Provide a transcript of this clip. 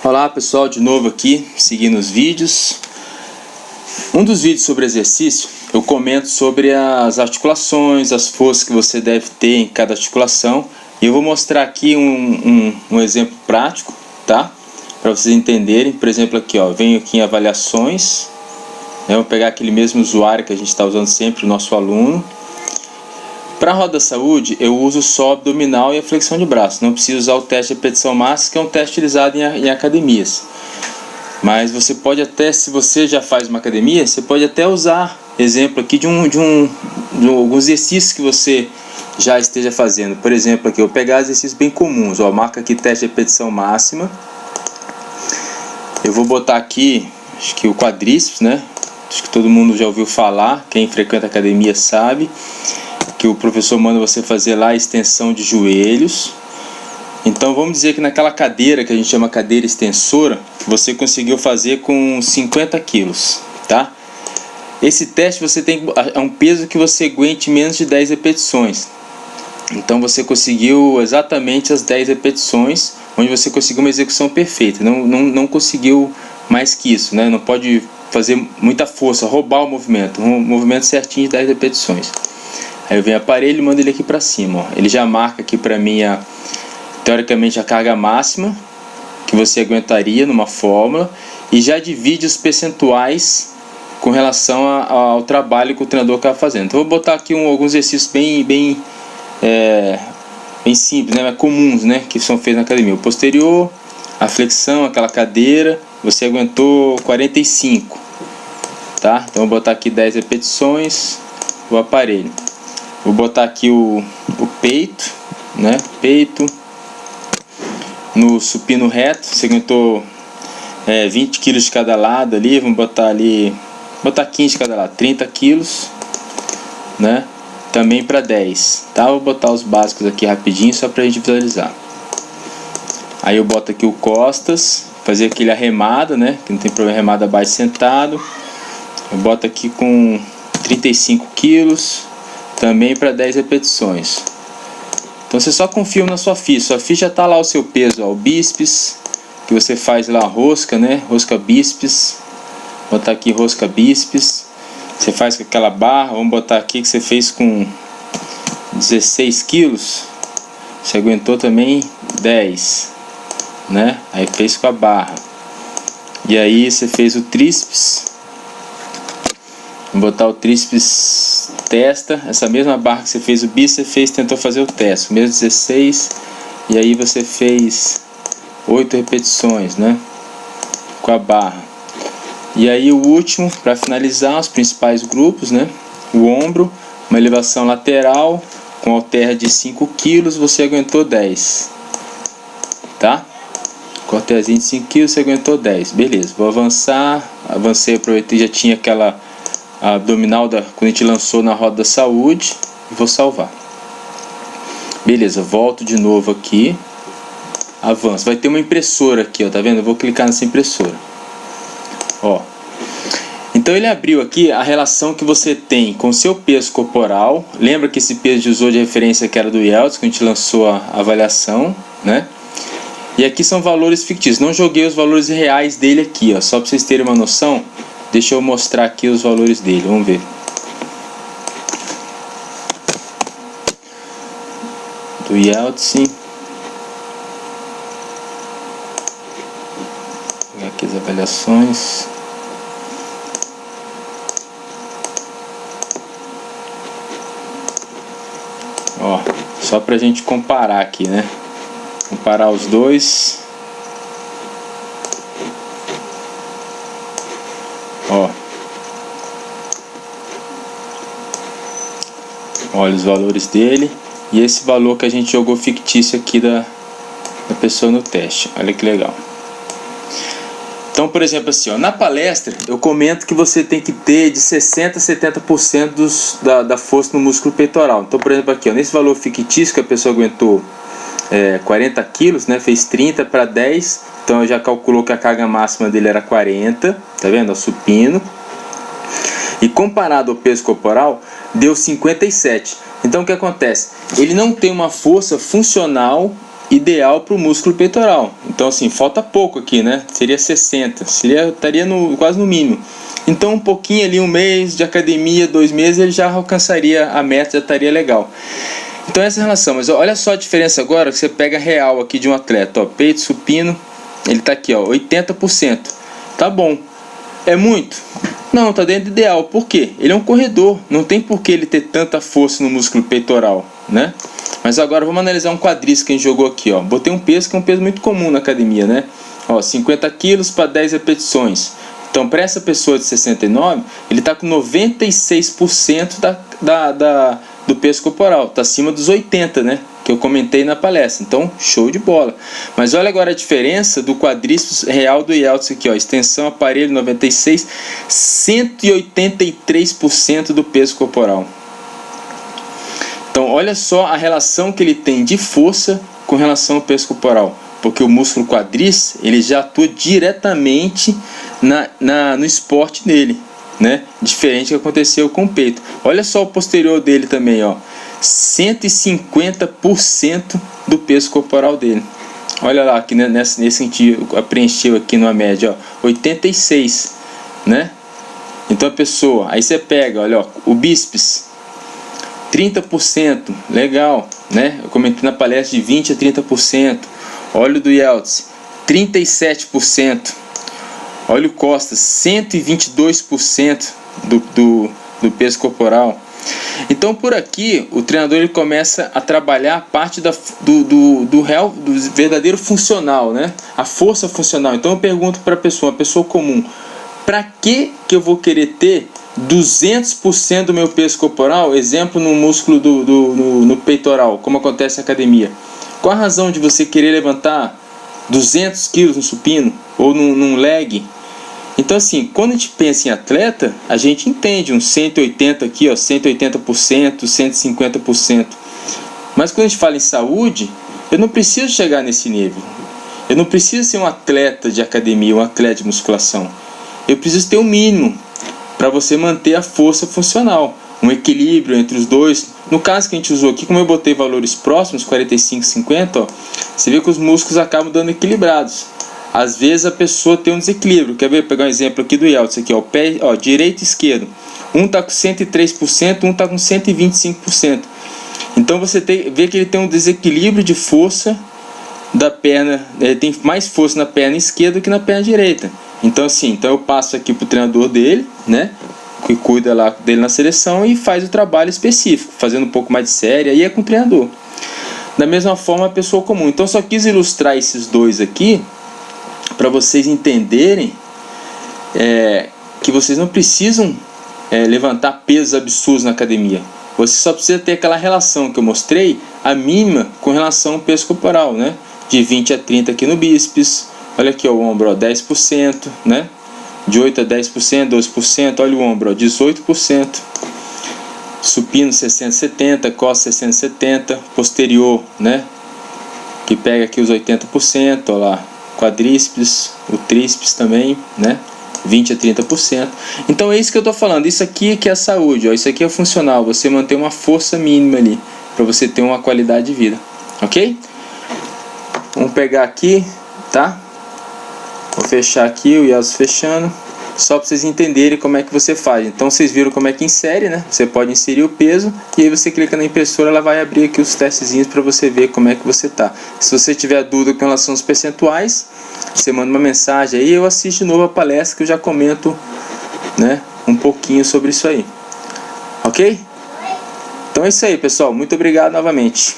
Olá pessoal, de novo aqui, seguindo os vídeos. Um dos vídeos sobre exercício, eu comento sobre as articulações, as forças que você deve ter em cada articulação. E eu vou mostrar aqui um exemplo prático, tá? Para vocês entenderem. Por exemplo, aqui, ó, venho aqui em avaliações, né? Vou pegar aquele mesmo usuário que a gente está usando sempre, o nosso aluno. Para a roda saúde, eu uso só o abdominal e a flexão de braço. Não preciso usar o teste de repetição máxima, que é um teste utilizado em academias. Mas você pode até, se você já faz uma academia, você pode até usar exemplo aqui de alguns exercícios que você já esteja fazendo. Por exemplo, aqui eu vou pegar exercícios bem comuns. Ó, marca aqui teste de repetição máxima. Eu vou botar aqui, acho que o quadríceps, né? Acho que todo mundo já ouviu falar, quem frequenta academia sabe que o professor manda você fazer lá a extensão de joelhos. Então vamos dizer que naquela cadeira que a gente chama cadeira extensora, você conseguiu fazer com 50 quilos, tá? Esse teste você tem é um peso que você aguente menos de 10 repetições. Então você conseguiu exatamente as 10 repetições, onde você conseguiu uma execução perfeita. Não conseguiu mais que isso, né? Não pode fazer muita força, roubar o movimento. Um movimento certinho de 10 repetições. Aí eu venho aparelho e mando ele aqui para cima, ó. Ele já marca aqui para mim teoricamente a carga máxima que você aguentaria numa fórmula e já divide os percentuais com relação ao trabalho que o treinador está fazendo. Então eu vou botar aqui alguns exercícios bem simples, né, comuns, né, que são feitos na academia. O posterior, a flexão, aquela cadeira, você aguentou 45, tá? Então eu vou botar aqui 10 repetições, o aparelho. Vou botar aqui o peito, né? Peito. No supino reto, você aguentou 20 kg de cada lado ali. Vamos botar ali, 15 de cada lado, 30 kg, né? Também para 10, tá? Vou botar os básicos aqui rapidinho só para a gente visualizar. Aí eu boto aqui o costas, fazer aquele arremada, né? Que não tem problema, arremada abaixo sentado. Eu boto aqui com 35 kg. Também para 10 repetições. Então você só confirma na sua ficha. Sua ficha já está lá o seu peso, ó, o bíceps, que você faz lá a rosca, né? Rosca bíceps. Vou botar aqui rosca bíceps. Você faz com aquela barra. Vamos botar aqui que você fez com 16 quilos. Você aguentou também 10, né? Aí fez com a barra. E aí você fez o tríceps. Vou botar o tríceps testa, essa mesma barra que você fez o bíceps, você tentou fazer o teste, mesmo 16, e aí você fez 8 repetições, né, com a barra. E aí o último, para finalizar, os principais grupos, né, o ombro, uma elevação lateral, com halter de 5 kg, você aguentou 10, tá? Com halterzinho de 5 kg, você aguentou 10, beleza, vou avançar, avancei, aproveitei, já tinha aquela a abdominal quando a gente lançou na roda da saúde, e vou salvar. Beleza, volto de novo aqui, avanço. Vai ter uma impressora aqui, ó, tá vendo? Eu vou clicar nessa impressora. Ó. Então ele abriu aqui a relação que você tem com o seu peso corporal. Lembra que esse peso de usou de referência que era do Yeltsin, que a gente lançou a avaliação, né? E aqui são valores fictícios. Não joguei os valores reais dele aqui, ó, só para vocês terem uma noção. Deixa eu mostrar aqui os valores dele, vamos ver. Do Yeltsin. Vou pegar aqui as avaliações. Ó, só pra gente comparar aqui, né? Comparar os dois. Ó, olha os valores dele e esse valor que a gente jogou fictício aqui da pessoa no teste. Olha que legal. Então, por exemplo, assim, ó, na palestra eu comento que você tem que ter de 60% a 70% da força no músculo peitoral. Então, por exemplo, aqui, ó, nesse valor fictício que a pessoa aguentou 40 quilos, né, fez 30 para 10. Então já calculou que a carga máxima dele era 40, tá vendo? O supino. E comparado ao peso corporal, deu 57. Então o que acontece? Ele não tem uma força funcional ideal para o músculo peitoral. Então assim, falta pouco aqui, né? Seria 60, estaria quase no mínimo. Então um pouquinho ali, 1 mês de academia, 2 meses, ele já alcançaria a meta, já estaria legal. Então essa relação, mas olha só a diferença agora, que você pega real aqui de um atleta, ó, peito supino, ele tá aqui, ó, 80%. Tá bom. É muito? Não, tá dentro do ideal. Por quê? Ele é um corredor, não tem por que ele ter tanta força no músculo peitoral, né? Mas agora vamos analisar um quadríceps que a gente jogou aqui, ó. Botei um peso que é um peso muito comum na academia, né? Ó, 50 quilos para 10 repetições. Então, para essa pessoa de 69, ele está com 96% do peso corporal. Está acima dos 80, né? Que eu comentei na palestra. Então, show de bola. Mas olha agora a diferença do quadríceps real do Yeltsin aqui, ó. Extensão, aparelho, 96, 183% do peso corporal. Então, olha só a relação que ele tem de força com relação ao peso corporal. Porque o músculo quadríceps, ele já atua diretamente no esporte dele, né? Diferente do que aconteceu com o peito. Olha só o posterior dele também, ó. 150% do peso corporal dele. Olha lá, aqui nesse sentido, preencheu aqui numa média, ó, 86, né? Então a pessoa, aí você pega, olha, ó, o bíceps, 30%, legal, né? Eu comentei na palestra de 20 a 30%. Olha o do Yeltsin, 37%. Olha o Costas, 122% do peso corporal. Então por aqui o treinador ele começa a trabalhar a parte do verdadeiro funcional, né? A força funcional. Então eu pergunto para a pessoa comum, para que eu vou querer ter 200% do meu peso corporal, exemplo no músculo no peitoral, como acontece na academia? Qual a razão de você querer levantar 200 quilos no supino ou num leg? Então assim, quando a gente pensa em atleta, a gente entende uns 180 aqui, ó, 180%, 150%. Mas quando a gente fala em saúde, eu não preciso chegar nesse nível. Eu não preciso ser um atleta de academia, um atleta de musculação. Eu preciso ter um mínimo para você manter a força funcional, um equilíbrio entre os dois. No caso que a gente usou aqui, como eu botei valores próximos, 45, 50, ó, você vê que os músculos acabam dando equilibrados. Às vezes a pessoa tem um desequilíbrio. Quer ver? Pegar um exemplo aqui do Yeltsin, aqui, ó, pé, ó, direito e esquerdo. Um está com 103%, um está com 125%. Então você vê que ele tem um desequilíbrio de força da perna, ele tem mais força na perna esquerda do que na perna direita. Então assim, eu passo aqui para o treinador dele, né, que cuida lá dele na seleção e faz o trabalho específico, fazendo um pouco mais de série, aí é com o treinador. Da mesma forma a pessoa comum. Então só quis ilustrar esses dois aqui para vocês entenderem que vocês não precisam levantar pesos absurdos na academia. Você só precisa ter aquela relação que eu mostrei, a mínima com relação ao peso corporal, né? De 20 a 30 aqui no bíceps. Olha aqui, ó, o ombro, ó, 10%, né? De 8 a 10%, 12%. Olha o ombro, ó, 18%. Supino 60, 70, costa 60, 70. Posterior, né? Que pega aqui os 80%, ó lá. Quadríceps, o tríceps também, né? 20 a 30%. Então é isso que eu estou falando. Isso aqui que é a saúde, ó. Isso aqui é funcional. Você manter uma força mínima ali para você ter uma qualidade de vida, ok? Vamos pegar aqui, tá? Vou fechar aqui, o Yeltsin fechando, só para vocês entenderem como é que você faz. Então vocês viram como é que insere, né? Você pode inserir o peso e aí você clica na impressora, ela vai abrir aqui os testezinhos para você ver como é que você tá. Se você tiver dúvida com relação aos percentuais, você manda uma mensagem aí, eu assisto de novo a palestra que eu já comento, né, um pouquinho sobre isso aí. Ok? Então é isso aí, pessoal. Muito obrigado novamente.